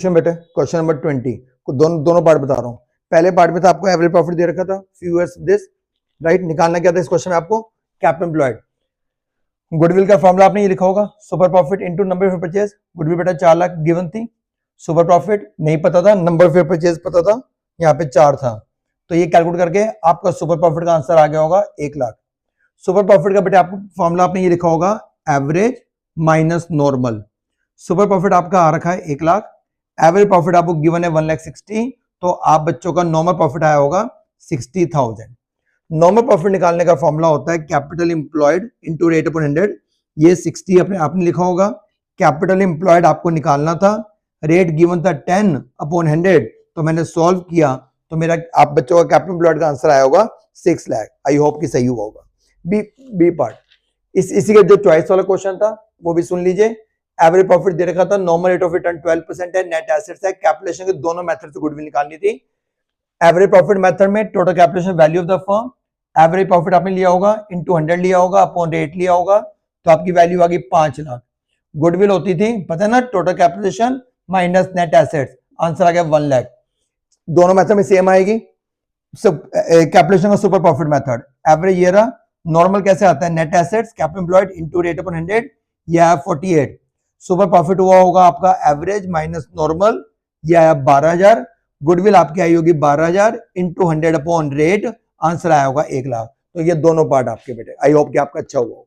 Question बेटे question number 20 को दोनों पार्ट बता रहा हूँ। पहले पार्ट में था आपको एवरेज प्रॉफिट दे रखा था फ्यू इयर्स दिस राइट। निकालना क्या था इस क्वेश्चन में आपको कैपिटल एम्प्लॉयड। गुडविल का फॉर्मूला आपने ये लिखा होगा super profit into number of purchase. Goodwill बेटा 4 लाख गिवन थी। सुपर प्रॉफिट नहीं पता था, नंबर ऑफ परचेज पता था, यहाँ पे 4 था, तो ये कैलकुलेट करके आपका सुपर प्रॉफिट का आंसर आ गया होगा 1 लाख। सुपर प्रॉफिट का बेटा आपको फॉर्मूला आपने ये लिखा होगा average minus normal. Super profit आपका आ रखा है 1 लाख, एवरेज प्रॉफिट आपको गिवन है 1,60,000, तो आप बच्चों का नॉर्मल प्रॉफिट आया होगा 60,000। नॉर्मल प्रॉफिट निकालने का फॉर्मूला होता है capital employed into rate upon 100। ये 60 आपने लिखा होगा, कैपिटल एम्प्लॉयड आपको निकालना था, रेट गिवन था 10 अपॉन 100, तो मैंने सॉल्व किया तो मेरा आप बच्चों का कैपिटल एम्प्लॉयड का आंसर आया होगा 6 लाख। आई होप कि सही हुआ होगा। बी पार्ट इसी का जो चॉइस वाला क्वेश्चन था वो भी सुन लीजिए। एवरेज प्रॉफिट दे रखा था, नॉर्मल रेट ऑफ रिटर्न 12% है, नेट एसेट्स है, कैलकुलेशन के दोनों मेथड से गुडविल निकालनी थी। एवरेज प्रॉफिट मेथड में total calculation value of the firm, average profit आपने लिया होगा इनटू 100 लिया होगा अपॉन रेट लिया होगा, तो आपकी वैल्यू आ गई 5 लाख। गुडविल होती थी पता है ना, total calculation minus net assets, answer आ गया 1 लाख। दोनों मेथड में सेम आएगी। कैलकुलेशन का सुपर प्रॉफिट मेथड एवरेज ये रहा, नॉर्मल कैसे आता है net assets capital employed into rate upon 100, यह 48। सुपर प्रॉफिट हुआ होगा आपका एवरेज माइनस नॉर्मल, यह आया 12,000। गुडविल आपकी आई होगी 12,000 इंटू 100 अपॉन रेट, आंसर आया होगा 1 लाख। तो ये दोनों पार्ट आपके बेटे। आई होप कि आपका अच्छा हुआ।